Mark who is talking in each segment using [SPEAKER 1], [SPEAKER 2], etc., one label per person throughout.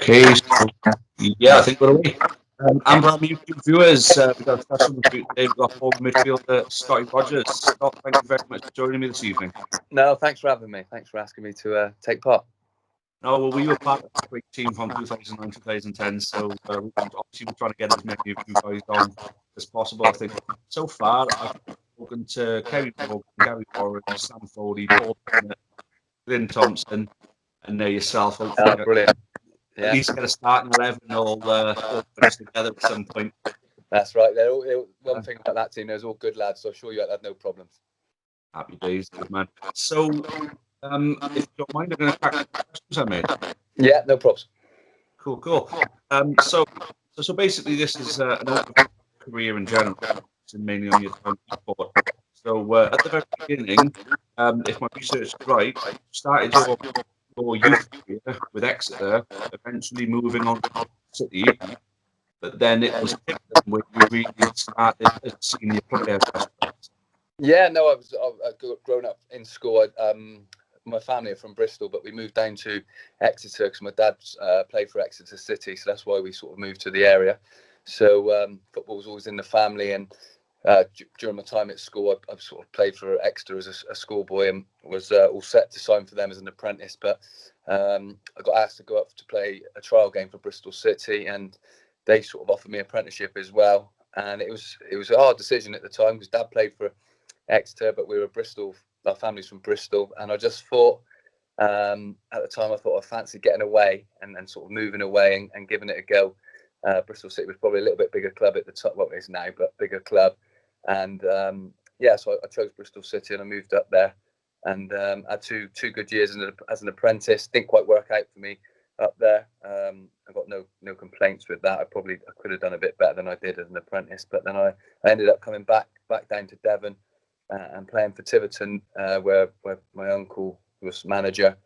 [SPEAKER 1] Okay, so yeah, I think we're away. And for our YouTube viewers, we've got a special today. We've got former midfielder Scotty Rogers. Scott, thank you very much for joining me this evening.
[SPEAKER 2] No, thanks for having me. Thanks for asking me to take part.
[SPEAKER 1] No, well, we were part of the great team from 2009 2010, so obviously we're trying to get as many of you guys on as possible. I think so far I've spoken to Kerry Morgan, Gary Warren, Sam Foley, Paul Bennett, Lynn Thompson, and yourself. Hopefully,
[SPEAKER 2] Brilliant.
[SPEAKER 1] At least get a starting 11 all finish together at some point.
[SPEAKER 2] That's right. One thing about that team, they're all good lads, so I'm sure you had no problems.
[SPEAKER 1] Happy days, good man. So, if you don't mind, I'm going to crack the questions I made.
[SPEAKER 2] Yeah, no problems.
[SPEAKER 1] Cool. So basically, this is an overview career in general, mainly on your time sport. So, at the very beginning, if my research is right, you started your youth career with Exeter, eventually moving on to City, but then it was where you really started as a senior player.
[SPEAKER 2] Yeah, no, I've grown up in school. My family are from Bristol, but we moved down to Exeter because my dad played for Exeter City, so that's why we sort of moved to the area. So football was always in the family, and during my time at school, I sort of played for Exeter as a schoolboy and was all set to sign for them as an apprentice. But I got asked to go up to play a trial game for Bristol City, and they sort of offered me apprenticeship as well. And it was a hard decision at the time because Dad played for Exeter, but we were Bristol. Our family's from Bristol, and I just thought at the time I fancied getting away and sort of moving away and giving it a go. Bristol City was probably a little bit bigger club at the top, what it is now, but bigger club. And so I chose Bristol City and I moved up there and had two good years as an apprentice. Didn't quite work out for me up there. I got no complaints with that. I could have done a bit better than I did as an apprentice, but then I ended up coming back down to Devon and playing for Tiverton, where my uncle was manager.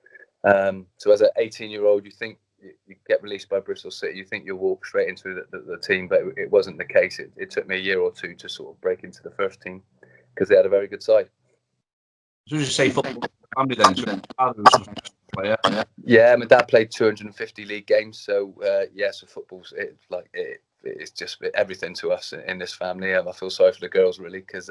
[SPEAKER 2] So as an 18-year-old, you think you get released by Bristol City, you think you'll walk straight into the team, but it wasn't the case. It took me a year or two to sort of break into the first team because they had a very good side.
[SPEAKER 1] So you say football family then? So father was a player.
[SPEAKER 2] Yeah, my dad played 250 league games, so so football's it's just everything to us in this family. I feel sorry for the girls really because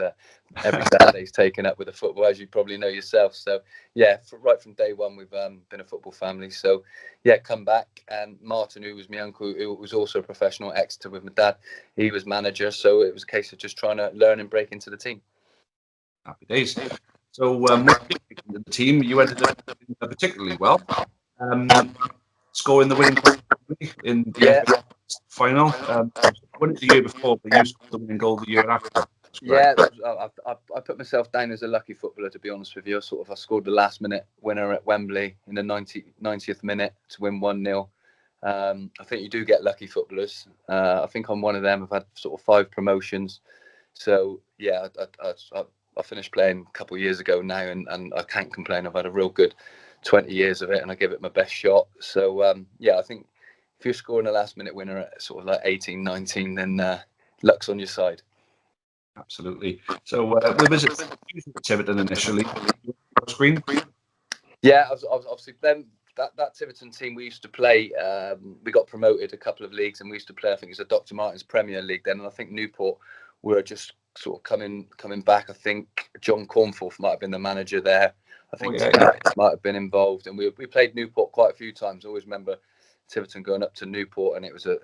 [SPEAKER 2] every Saturday's taken up with the football, as you probably know yourself. So yeah, right from day one we've been a football family. So yeah, come back, and Martin, who was my uncle, who was also a professional at Exeter with my dad, he was manager. So it was a case of just trying to learn and break into the team.
[SPEAKER 1] Happy days. So when you came into the team, you ended up doing particularly well, scoring the winning goal in the FA final. Won it the year before, but you scored the winning goal the year after.
[SPEAKER 2] Yeah, I put myself down as a lucky footballer, to be honest with you. I scored the last minute winner at Wembley in the 90th minute to win 1-0. I think you do get lucky footballers. I think I'm one of them. I've had sort of 5 promotions. So yeah, I finished playing a couple of years ago now, and I can't complain. I've had a real good 20 years of it, and I give it my best shot. So I think if you're scoring a last minute winner at sort of like 18, 19, then luck's on your side.
[SPEAKER 1] Absolutely. So we visited Tiverton initially. Screen?
[SPEAKER 2] Yeah, obviously then that Tiverton team we used to play. We got promoted a couple of leagues, and we used to play. I think it was a Dr. Martin's Premier League then, and I think Newport were just sort of coming back. I think John Cornforth might have been the manager there. I think might have been involved, and we played Newport quite a few times. I always remember Tiverton going up to Newport, and it was a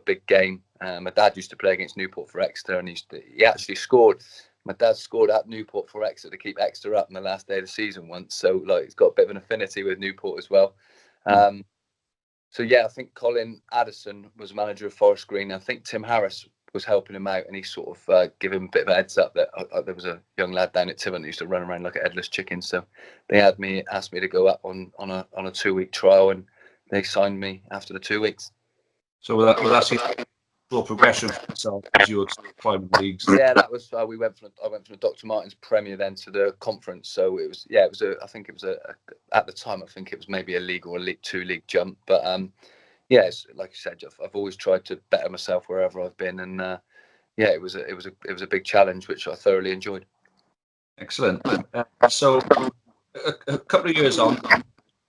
[SPEAKER 2] big game. My dad used to play against Newport for Exeter, and he actually scored. My dad scored at Newport for Exeter to keep Exeter up on the last day of the season once. So he's got a bit of an affinity with Newport as well. So yeah, I think Colin Addison was manager of Forest Green. I think Tim Harris was helping him out, and he sort of gave him a bit of a heads up that there was a young lad down at Tiverton who used to run around like a headless chicken. So they asked me to go up on a 2-week trial, and they signed me after the 2 weeks.
[SPEAKER 1] So that's your progression for yourself as you were climbing leagues.
[SPEAKER 2] Yeah, that was I went from the Dr. Martin's Premier then to the conference. So it was at the time I think it was maybe a league or a League 2 league jump. But it's like you said, I've always tried to better myself wherever I've been, and it was a big challenge which I thoroughly enjoyed.
[SPEAKER 1] Excellent. So a couple of years on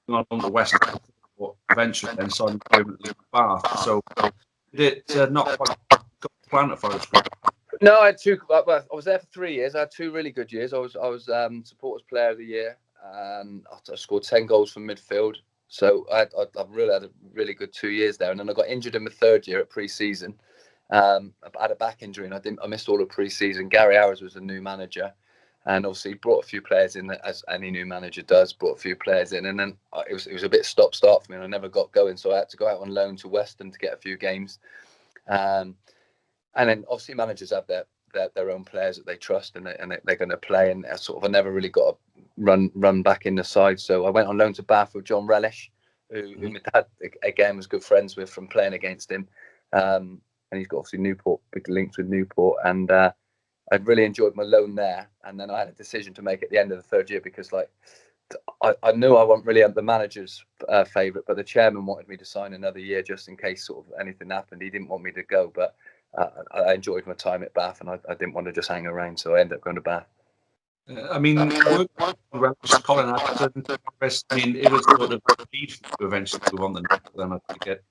[SPEAKER 1] the West, eventually then signed permanently with Bath. So did it not quite go to plan at Forest Green?
[SPEAKER 2] No, I had two. Well, I was there for 3 years. I had 2 really good years. I was supporters player of the year, and I scored 10 goals from midfield. So I really had a really good 2 years there. And then I got injured in my 3rd year at pre-season. I had a back injury, and I missed all of pre-season. Gary Hours was the new manager, and obviously brought a few players in, as any new manager does. Brought a few players in, and then it was a bit stop-start for me, and I never got going. So I had to go out on loan to Weston to get a few games. And then obviously managers have their own players that they trust, and they're going to play. And I never really got a run back in the side. So I went on loan to Bath with John Relish, who my dad again was good friends with from playing against him. And he's got obviously Newport, big links with Newport. And I really enjoyed my loan there. And then I had a decision to make at the end of the 3rd year, because I knew I wasn't really the manager's favourite, but the chairman wanted me to sign another year just in case sort of anything happened. He didn't want me to go, but I enjoyed my time at Bath, and I didn't want to just hang around, so I ended up going to Bath.
[SPEAKER 1] I mean, Colin Atherton, I mean, it was sort of lead to eventually move on then I think it.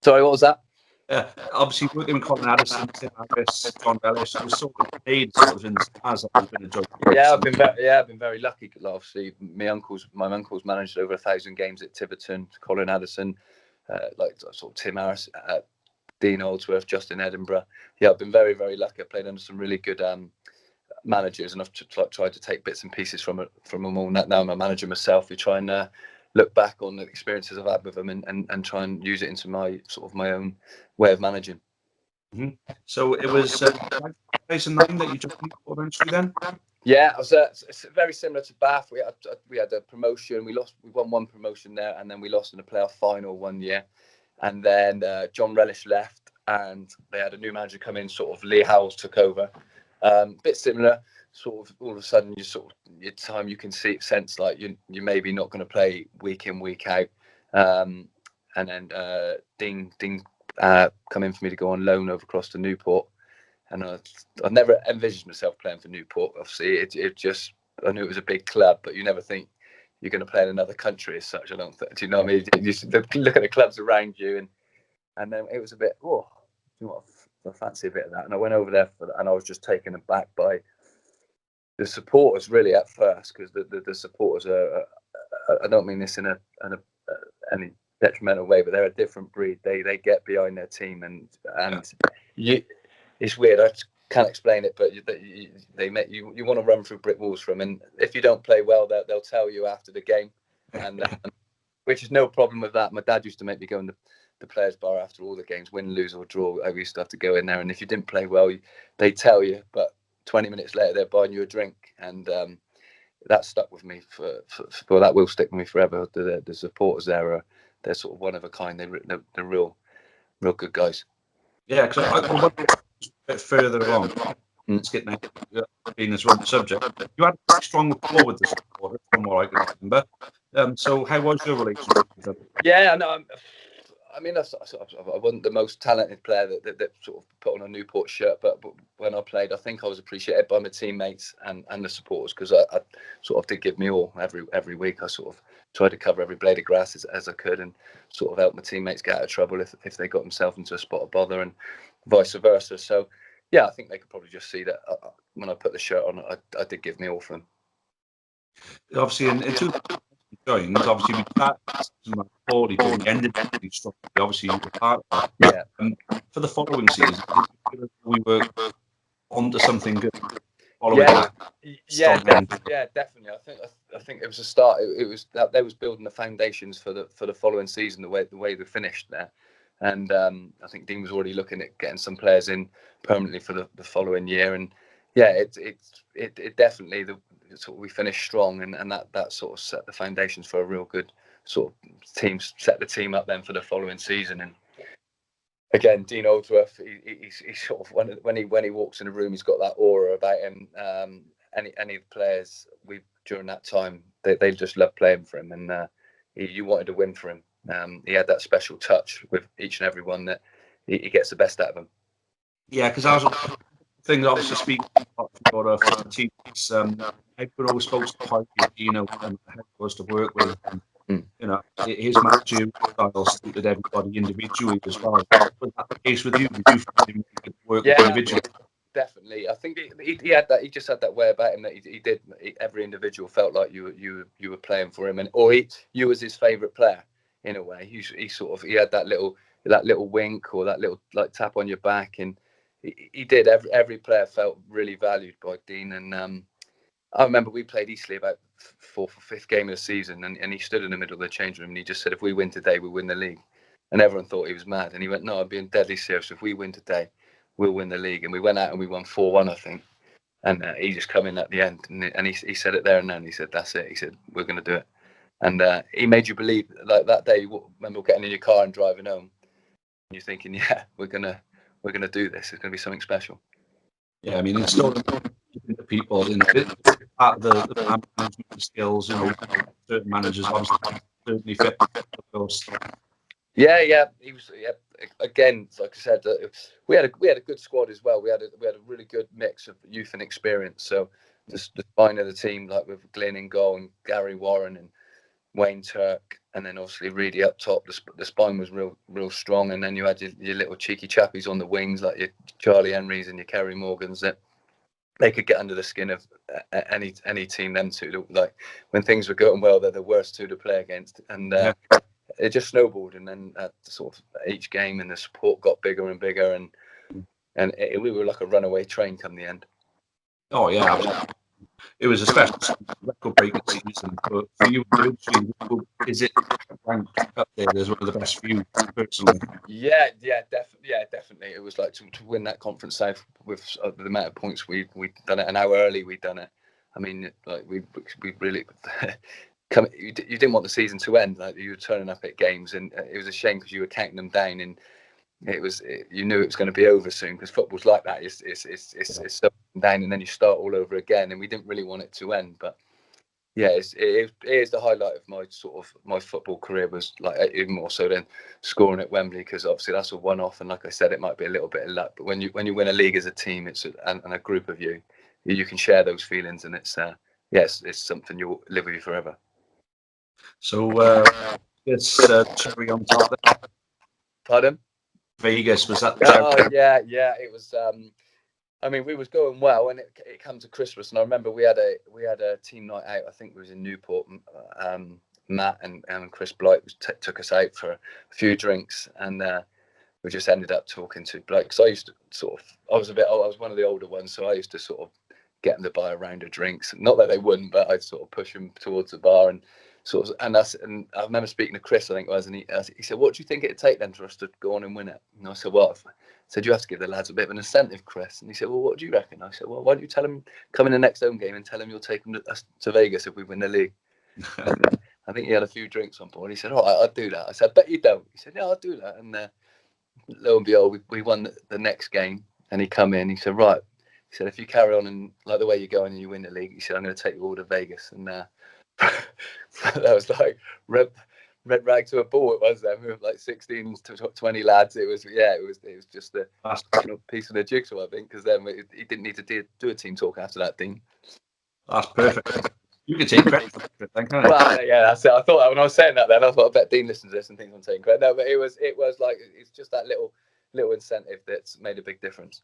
[SPEAKER 2] Sorry, what was that?
[SPEAKER 1] Obviously, working with Colin Addison, Tim Harris, John Bellish, it was sort of made sort of in the stars. I've been enjoying.
[SPEAKER 2] Yeah, I've been very lucky. Obviously, my uncles managed over 1,000 games at Tiverton. Colin Addison, like sort of Tim Harris, Dean Oldsworth, Justin Edinburgh. Yeah, I've been very, very lucky. I've played under some really good managers, and I've tried to take bits and pieces from them all. Now I'm a manager myself. We try and look back on the experiences I've had with them and try and use it into my own way of managing.
[SPEAKER 1] Mm-hmm. So it was 2009 that you joined eventually then?
[SPEAKER 2] Yeah, it's very similar to Bath. We had a promotion. We won one promotion there, and then we lost in the playoff final 1 year. And then John Relish left, and they had a new manager come in. Sort of Lee Howells took over. Bit similar. Sort of all of a sudden, you can sense like you're maybe not going to play week in, week out. And then Dean come in for me to go on loan over across to Newport, and I never envisaged myself playing for Newport. Obviously, I knew it was a big club, but you never think you're going to play in another country as such. I don't think. Do you know what I mean? You look at the clubs around you, and then it was a bit. Oh, you know what? I fancy a bit of that, and I went over there for that, and I was just taken aback by the supporters really at first, because the supporters are. I don't mean this in any detrimental way, but they're a different breed. They get behind their team, and it's weird. I can't explain it, but they make you want to run through brick walls for them. And if you don't play well, they'll tell you after the game, and which is no problem with that. My dad used to make me go in the players' bar after all the games, win, lose or draw. I used to have to go in there, and if you didn't play well, they tell you. But 20 minutes later, they're buying you a drink, and that stuck with me for that will stick with me forever. The supporters there they're sort of one of a kind. They're real good guys.
[SPEAKER 1] Yeah, because I went a bit further along. Let's get now being this one subject. You had a strong rapport with the supporters, from what I can remember. So how was your relationship with them?
[SPEAKER 2] Yeah, no, I mean, I wasn't the most talented player that sort of put on a Newport shirt, but when I played, I think I was appreciated by my teammates and the supporters, because I sort of did give me all every week. I sort of tried to cover every blade of grass as I could, and sort of help my teammates get out of trouble if they got themselves into a spot of bother, and vice versa. So, yeah, I think they could probably just see that when I put the shirt on, I did give me all for them.
[SPEAKER 1] Obviously, in 2000 joined, obviously we started poorly, but we ended really strongly. Obviously, you were part of that.
[SPEAKER 2] Yeah.
[SPEAKER 1] For the following season, we were onto something good.
[SPEAKER 2] Yeah, definitely. I think it was a start. It was that they was building the foundations for the following season. The way they finished there, and I think Dean was already looking at getting some players in permanently for the following year. And yeah, it definitely we finished strong, and that sort of set the foundations for a real good sort of team. Set the team up then for the following season. And again, Dean Oldsworth, he's sort of when he walks in a room, he's got that aura about him. Any of the players during that time, they just loved playing for him, and you wanted to win for him. He had that special touch with each and every one that he gets the best out of them.
[SPEAKER 1] Yeah, because I was things obviously speaking for the teams. I could always spoke to Pike, and how it was to work with him. You know, his managerial style suited everybody individually as well. Was that the case with you? Did you find him to work with
[SPEAKER 2] Yeah,
[SPEAKER 1] individuals?
[SPEAKER 2] definitely. I think he had that. He just had that way about him that he did. Every individual felt like you were playing for him, or you was his favourite player in a way. He sort of he had that little wink or that little like tap on your back, and he did. Every player felt really valued by Dean. And I remember we played Eastleigh about fourth or fifth game of the season, and he stood in the middle of the change room and he just said, "If we win today, we win the league." And everyone thought he was mad, and he went, "No, I'm being deadly serious. If we win today, we'll win the league." And we went out and we won 4-1, I think. And he just come in at the end, and he said it there and then. He said, "That's it." He said, "We're going to do it." And he made you believe. Like that day, remember getting in your car and driving home, and you're thinking, "Yeah, we're gonna do this. It's going to be something special."
[SPEAKER 1] Yeah, I mean, it's still the people, you know, it's part of the management skills, you know, certain managers obviously certainly fit those.
[SPEAKER 2] Yeah. He was. Yeah, again, like I said, we had a good squad as well. We had a really good mix of youth and experience. So just the spine of the team, like with Glyn in goal and Gary Warren and Wayne Turk, and then obviously Reedy up top. The spine was real strong, and then you had your little cheeky chappies on the wings, like your Charlie Henrys and your Kerry Morgans, that they could get under the skin of any team. Them two, like when things were going well, they're the worst two to play against, and it just snowballed. And then at sort of each game, and the support got bigger and bigger, and we were like a runaway train come the end.
[SPEAKER 1] Oh yeah, absolutely. It was a special record-breaking season for you individually. Is it ranked up there as one of the best for you personally?
[SPEAKER 2] Yeah, definitely. It was like to win that Conference South with the amount of points we'd done it, and how early we'd done it. I mean, like we really you didn't want the season to end. Like you were turning up at games, and it was a shame because you were counting them down, and you knew it was going to be over soon, because football's like that. It's so down, and then you start all over again, and we didn't really want it to end, but. Yeah, it is the highlight of my football career, was like even more so than scoring at Wembley, because obviously that's a one-off, and like I said, it might be a little bit of luck, but when you win a league as a team, and a group of you can share those feelings, and it's it's something you'll live with you forever.
[SPEAKER 1] So it's cherry on top there.
[SPEAKER 2] Pardon?
[SPEAKER 1] Vegas, was that?
[SPEAKER 2] Oh yeah, it was. I mean, we was going well, and it came to Christmas, and I remember we had a team night out. I think it was in Newport. Matt and Chris Blight took us out for a few drinks, and we just ended up talking to Blight, because I used to I was one of the older ones, so I used to sort of get them to buy a round of drinks. Not that they wouldn't, but I'd sort of push them towards the bar, and and I remember speaking to Chris, I think it was, and he said, "What do you think it'd take then for us to go on and win it?" And I said, "Well," said, "you have to give the lads a bit of an incentive, Chris." And he said, "Well, what do you reckon?" I said, "Well, why don't you tell them, come in the next home game and tell them you'll take them to Vegas if we win the league." I think he had a few drinks on board. He said, "All right, I'll do that." I said, "I bet you don't." He said, "Yeah, I'll do that." And lo and behold, we won the next game, and he come in. He said, "Right," he said, "if you carry on and like the way you're going and you win the league," he said, "I'm going to take you all to Vegas." And that was like red rag to a bull. It was then. We were like 16 to 20 lads. It was just a piece of the jigsaw, I think, because then he didn't need to do a team talk after that, Dean.
[SPEAKER 1] That's perfect. You can take credit for it, then, can't you?
[SPEAKER 2] Well, yeah, that's it. I thought when I was saying that, then I thought, I bet Dean listens to this and thinks I'm taking credit. No, but it was like, it's just that little incentive that's made a big difference.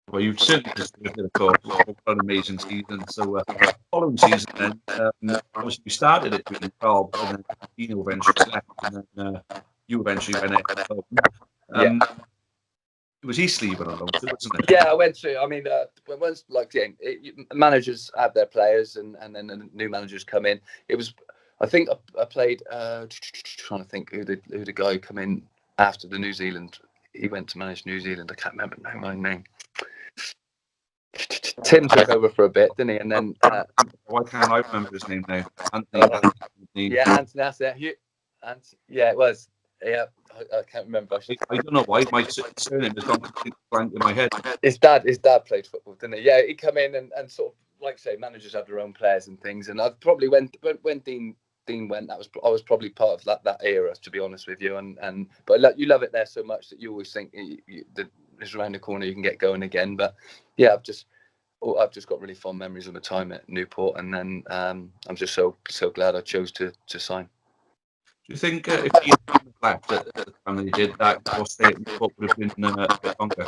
[SPEAKER 1] Well, you've certainly deserved it, of course. What an amazing season. So, following season, then, obviously, you started it with Carl, and then Dino eventually left, and then you eventually went it. It was Eastleigh you went on loan to, wasn't it?
[SPEAKER 2] Yeah, I went to. I mean, once managers have their players, and then the new managers come in. It was, I think, I played. Trying to think who the guy who come in after the New Zealand. He went to manage New Zealand. I can't remember my name. Tim took over for a bit, didn't he? And then
[SPEAKER 1] why can't I remember his name now? Anthony.
[SPEAKER 2] Yeah, Anthony. That's it. Yeah, it was. Yeah, I can't remember.
[SPEAKER 1] I don't know why my surname has gone blank in my head.
[SPEAKER 2] His dad played football, didn't he? Yeah, he come in and sort of, like I say, managers have their own players and things. And I probably when Dean went, I was probably part of that era, to be honest with you. But you love it there so much that you always think that it's around the corner, you can get going again. But yeah, I've just got really fond memories of my time at Newport, and then I'm just so glad I chose to sign.
[SPEAKER 1] Do you think if he had left at the time that he did, that your stay at Newport would have been a bit longer?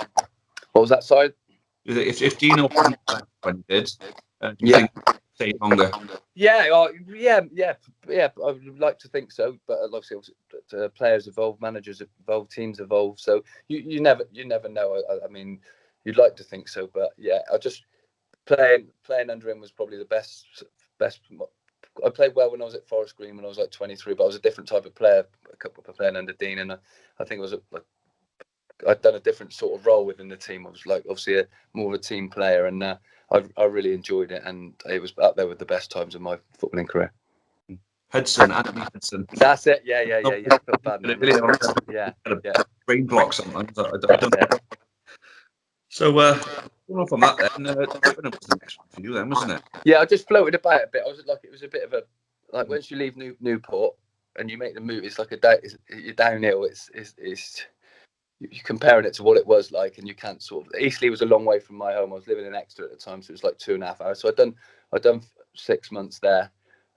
[SPEAKER 2] What was that side?
[SPEAKER 1] If Dino hadn't left when he did, do you
[SPEAKER 2] Yeah.
[SPEAKER 1] think he stayed longer?
[SPEAKER 2] Yeah, yeah. I would like to think so, but obviously, players evolve, managers evolve, teams evolve. So you never know. I mean, you'd like to think so, but yeah, I just playing under him was probably the best. I played well when I was at Forest Green when I was like 23, but I was a different type of player. A couple of playing under Dean, and I think it was I'd done a different sort of role within the team. I was like obviously more of a team player, and I really enjoyed it, and it was up there with the best times of my footballing career.
[SPEAKER 1] Hudson, Anthony Hudson.
[SPEAKER 2] That's it. Yeah. Felt bad.
[SPEAKER 1] Really honest.
[SPEAKER 2] Yeah.
[SPEAKER 1] Brain block sometimes. I don't know. So, going off on that then, Twickenham was the next one for you then, wasn't it?
[SPEAKER 2] Yeah, I just floated about a bit. I was like, it was a bit of a like once you leave Newport and you make the move, it's like you're downhill. It's you're comparing it to what it was like, and you can't sort of. Eastleigh was a long way from my home. I was living in Exeter at the time, so it was like 2.5 hours. So I'd done 6 months there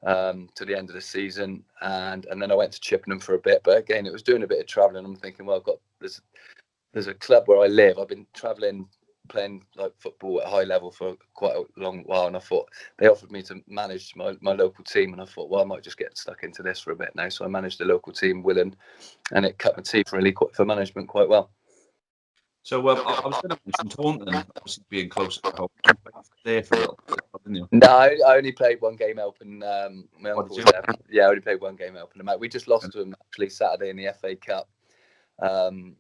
[SPEAKER 2] to the end of the season, and then I went to Chippenham for a bit. But again, it was doing a bit of travelling. I'm thinking, well, there's a club where I live. I've been travelling, playing like football at a high level for quite a long while, and I thought they offered me to manage my local team, and I thought, well, I might just get stuck into this for a bit now. So I managed the local team, Willen, and it cut my teeth really for management quite well.
[SPEAKER 1] So I was going to mention Taunton, obviously being close to home. You played there for a little bit, didn't you?
[SPEAKER 2] No, I only played one game helping my uncle was there. Yeah, I only played one game helping him out. We just lost to him actually Saturday in the FA Cup.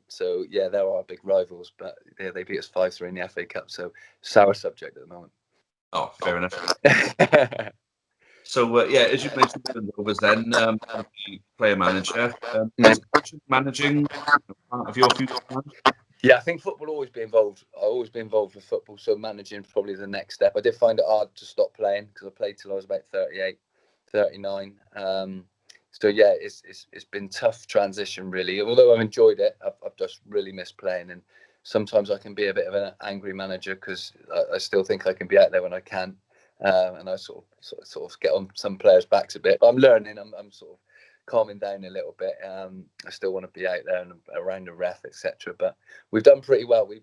[SPEAKER 2] So yeah, they're our big rivals, but they beat us 5-3 in the FA Cup. So sour subject at the moment.
[SPEAKER 1] Oh, fair enough. So yeah, as you mentioned, the Rovers then player manager. Is managing part of your future plans?
[SPEAKER 2] Yeah, I think football will always be involved. I'll always be involved with football, so managing is probably the next step. I did find it hard to stop playing because I played till I was about 38, 39. So yeah, it's been tough transition really. Although I've enjoyed it, I've just really missed playing, and sometimes I can be a bit of an angry manager because I still think I can be out there when I can, and I sort of get on some players' backs a bit. But I'm learning. I'm sort of calming down a little bit. I still want to be out there and around the ref, etc. But we've done pretty well. We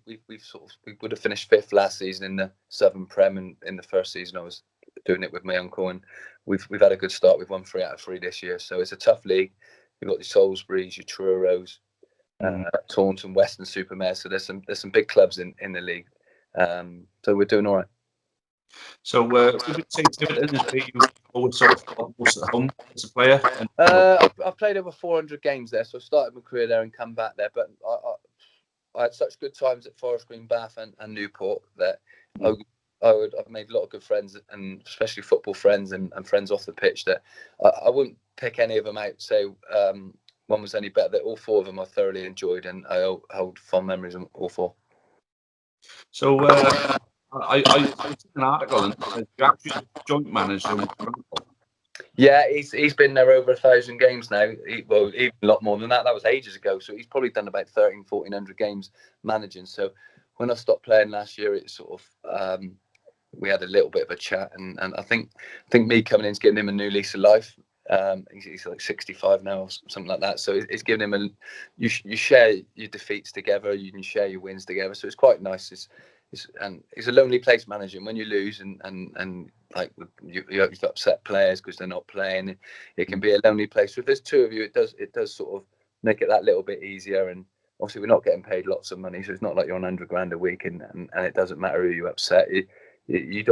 [SPEAKER 2] would have finished 5th last season in the Southern Prem, and in the first season I was doing it with my uncle, and we've had a good start. We've won 3 out of 3 this year, so it's a tough league. You've got the Salisburys, your Truros, Taunton, Western Supermare. So there's some big clubs in the league. So we're doing all right.
[SPEAKER 1] So would you say Tiverton is where you always sort of felt most at home as a player?
[SPEAKER 2] I've played over 400 games there, so I started my career there and come back there. But I had such good times at Forest Green, Bath, and Newport that I've made a lot of good friends, and especially football friends and friends off the pitch. That I wouldn't pick any of them out. Say one was any better. That all 4 of them I thoroughly enjoyed, and I hold fond memories of all 4.
[SPEAKER 1] So I seen an article and you actually joint manager with your uncle.
[SPEAKER 2] Yeah, he's been there over 1,000 games now. Well, even a lot more than that. That was ages ago. So he's probably done about 1,400 games managing. So when I stopped playing last year, it sort of we had a little bit of a chat, and I think me coming in is giving him a new lease of life. He's like 65 now or something like that. So it's giving him you share your defeats together, you can share your wins together. So it's quite nice. It's a lonely place managing when you lose and like you upset players because they're not playing. It can be a lonely place. So if there's 2 of you, it does sort of make it that little bit easier. And obviously we're not getting paid lots of money, so it's not like you're on 100 grand a week and it doesn't matter who you upset. You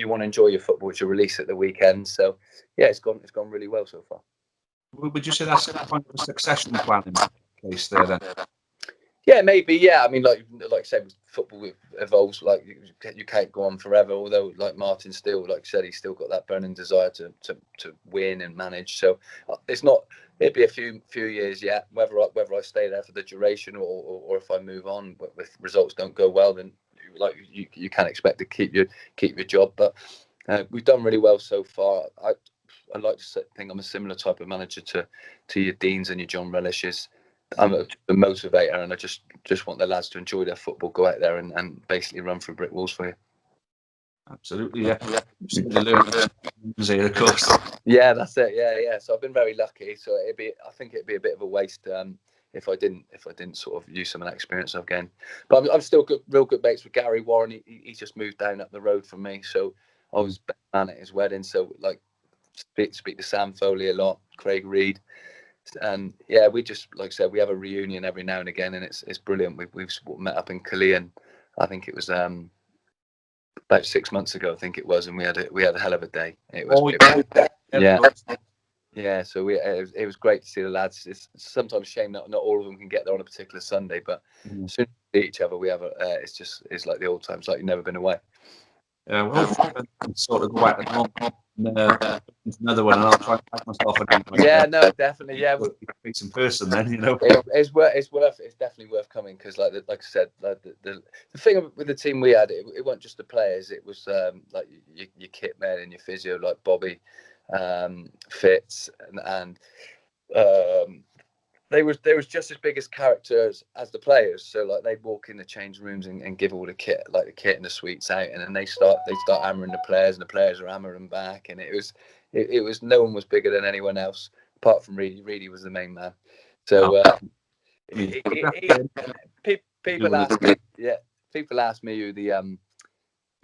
[SPEAKER 2] want to enjoy your football to release at the weekend. So yeah, it's gone really well so far.
[SPEAKER 1] Would you say that's kind of a succession plan in place there then?
[SPEAKER 2] Yeah, maybe. Yeah, I mean, like I said, with football it evolves. Like you can't go on forever. Although, like Martin still, like I said, he's still got that burning desire to win and manage. So it's not. It'd be a few years yet. Whether I stay there for the duration or if I move on, but if results don't go well, then like you can't expect to keep your job. But we've done really well so far. I like to think I'm a similar type of manager to your Deans and your John Relishes. I'm a motivator, and I just want the lads to enjoy their football, go out there and basically run through brick walls for you.
[SPEAKER 1] Absolutely, yeah. Certainly learned of course.
[SPEAKER 2] Yeah, that's it. Yeah. So I've been very lucky. So I think it'd be a bit of a waste if I didn't sort of use some of that experience I've gained. But I'm still real good mates with Gary Warren. He just moved down up the road from me, so I was best man at his wedding. So like speak to Sam Foley a lot, Craig Reed, and yeah, we just, like I said, we have a reunion every now and again, and it's brilliant. We've sort of met up in Killeen. I think it was about 6 months ago, I think it was, and we had a hell of a day. It was, yeah. Yeah, so it was great to see the lads. It's sometimes a shame that not all of them can get there on a particular Sunday, but as soon as we see each other, we have it's like the old times, like you've never been away.
[SPEAKER 1] Well, hopefully I can sort of go back to normal and into another one, and I'll try and pack myself in.
[SPEAKER 2] Yeah, no, definitely. Yeah,
[SPEAKER 1] face in person then, you know.
[SPEAKER 2] It's definitely worth coming, because like I said, like the thing with the team we had, it wasn't just the players. It was like your kit man and your physio, like Bobby, Fitz, and they was just as big as characters as the players. So like they'd walk in the change rooms and give all the kit, like the kit and the suites out, and then they start hammering the players, and the players are hammering back, and it was no one was bigger than anyone else apart from Reedy. Reedy was the main man. So people ask me, people ask me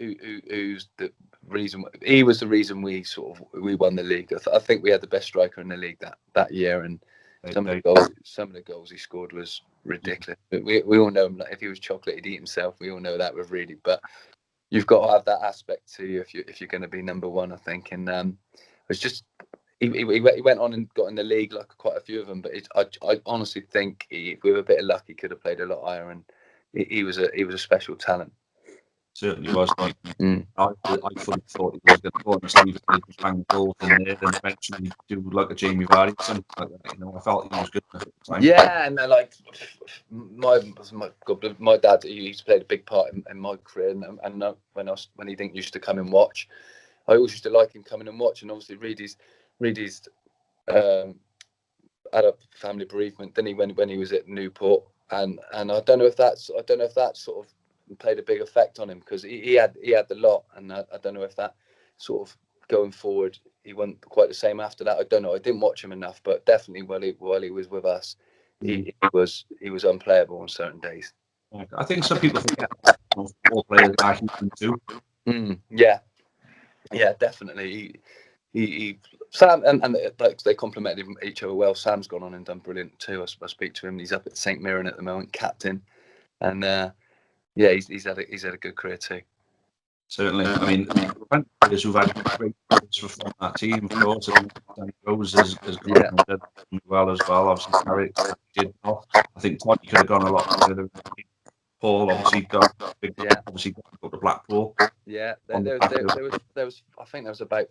[SPEAKER 2] who's the reason. He was the reason we won the league. I think we had the best striker in the league that year, and some of the goals he scored was ridiculous. We all know him. Like, if he was chocolate, he'd eat himself. We all know that with Reedy. But you've got to have that aspect to you if you're going to be number one, I think. And it was just he went on and got in the league, like quite a few of them. But I honestly think with a bit of luck, he could have played a lot higher. And he was a special talent.
[SPEAKER 1] Certainly was. I fully thought he was going to go on and see if he could bang goals in there, and eventually do like a Jamie Vardy, something like that. You know, I felt he was good at the time.
[SPEAKER 2] Yeah, and like my dad, he's played a big part in my career, and when he didn't used to come and watch, I always used to like him coming and watch. And obviously Reedy's had a family bereavement. Then when he was at Newport, and I don't know if that sort of played a big effect on him, because he had the lot, and I don't know if that sort of going forward he wasn't quite the same after that. I don't know. I didn't watch him enough, but definitely while he was with us, he was unplayable on certain days.
[SPEAKER 1] I think some people forget all players are human too.
[SPEAKER 2] Yeah, definitely. He Sam and like they complemented each other well. Sam's gone on and done brilliant too. I speak to him. He's up at St Mirren at the moment, captain, and yeah, he's had a good career too.
[SPEAKER 1] Certainly, I mean, players who've had great careers from that team, of course. Danny Rose has gone and done well as well. Obviously, Carrick did well. I think Toddy could have gone a lot further. Paul obviously got obviously got to Blackpool.
[SPEAKER 2] Yeah, there was I think there was about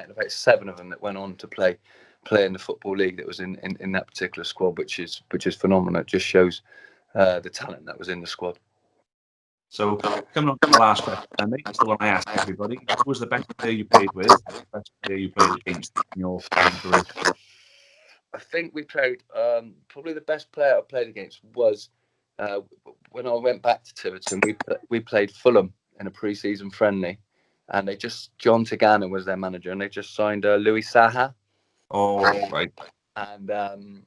[SPEAKER 2] about 7 of them that went on to play in the Football League that was in that particular squad, which is phenomenal. It just shows the talent that was in the squad.
[SPEAKER 1] So coming on to the last question, and it's the one I asked everybody: who was the best player you played with? The best player you played against in your career?
[SPEAKER 2] I think we played probably the best player I played against was when I went back to Tiverton. We played Fulham in a pre-season friendly, and John Tagana was their manager, and they just signed Louis Saha.
[SPEAKER 1] Oh, right.
[SPEAKER 2] And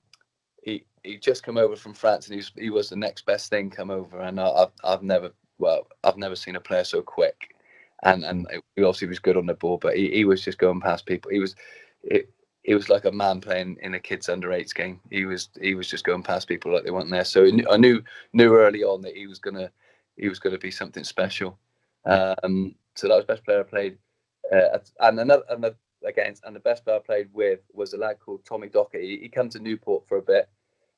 [SPEAKER 2] he just come over from France, and he was the next best thing come over. And I've never seen a player so quick, and he obviously was good on the ball, but he was just going past people. He was like a man playing in a kids under 8s game. He was just going past people like they weren't there. So I knew early on that he was gonna be something special. So that was the best player I played. And the best player I played with was a lad called Tommy Dockett. He came to Newport for a bit,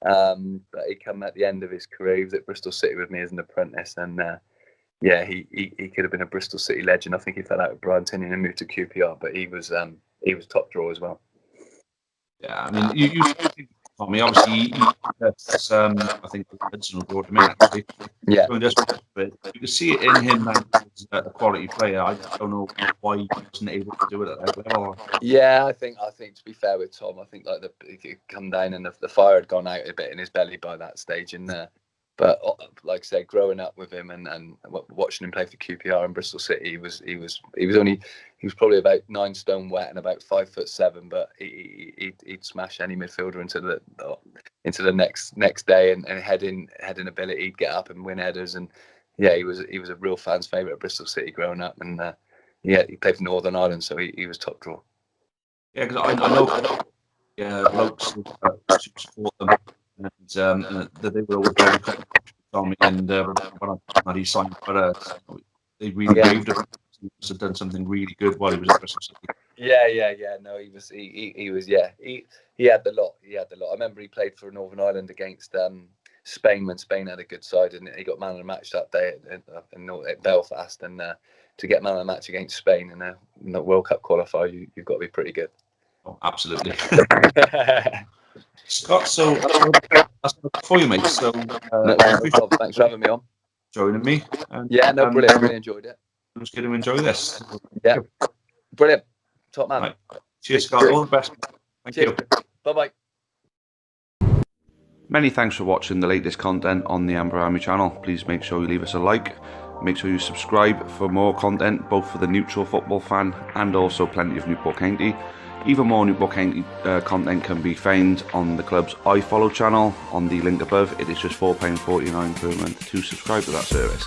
[SPEAKER 2] but he came at the end of his career. He was at Bristol City with me as an apprentice, and he could have been a Bristol City legend. I think he fell out with Brian Tinian and moved to QPR, but he was top draw as well.
[SPEAKER 1] Yeah, I mean, you Tommy, obviously, I think Hudson brought him in, actually.
[SPEAKER 2] Yeah.
[SPEAKER 1] You can see it in him that he's a quality player. I don't know why he wasn't able to do it at that level.
[SPEAKER 2] Yeah, I think to be fair with Tom, I think like he come down and the fire had gone out a bit in his belly by that stage, and But like I said, growing up with him and watching him play for QPR in Bristol City, he was probably about 9 stone wet and about 5'7", but he'd smash any midfielder into the next day, and heading ability, he'd get up and win headers, and yeah, he was a real fan's favourite at Bristol City growing up, and yeah, he played for Northern Ireland, so he was top draw.
[SPEAKER 1] Yeah, because I know blokes who support them, and that they were always very confident on me, and when he signed for us, they really raved about him. He must have done something really good while he was at Bristol City.
[SPEAKER 2] Yeah. No, he was. Yeah. He had the lot. I remember he played for Northern Ireland against Spain when Spain had a good side, and he got man of the match that day at Belfast. And to get man of the match against Spain in the World Cup qualifier, you've got to be pretty good.
[SPEAKER 1] Oh, absolutely. Scott, so that's for you, mate. So
[SPEAKER 2] thanks for having me on.
[SPEAKER 1] Joining me.
[SPEAKER 2] Yeah, no, brilliant. Really enjoyed it.
[SPEAKER 1] I'm just going to enjoy this.
[SPEAKER 2] Yeah, brilliant. Top man.
[SPEAKER 1] Right. Cheers, Scott. All the best. Thank you.
[SPEAKER 2] Bye-bye.
[SPEAKER 3] Many thanks for watching the latest content on the Amber Army channel. Please make sure you leave us a like. Make sure you subscribe for more content, both for the neutral football fan and also plenty of Newport County. Even more Newport County content can be found on the club's iFollow channel on the link above. It is just £4.49 per month to subscribe to that service.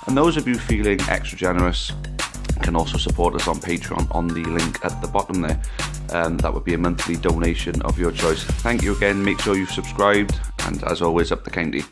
[SPEAKER 3] And those of you feeling extra generous can also support us on Patreon on the link at the bottom there. That would be a monthly donation of your choice. Thank you again. Make sure you've subscribed, and as always, up the county.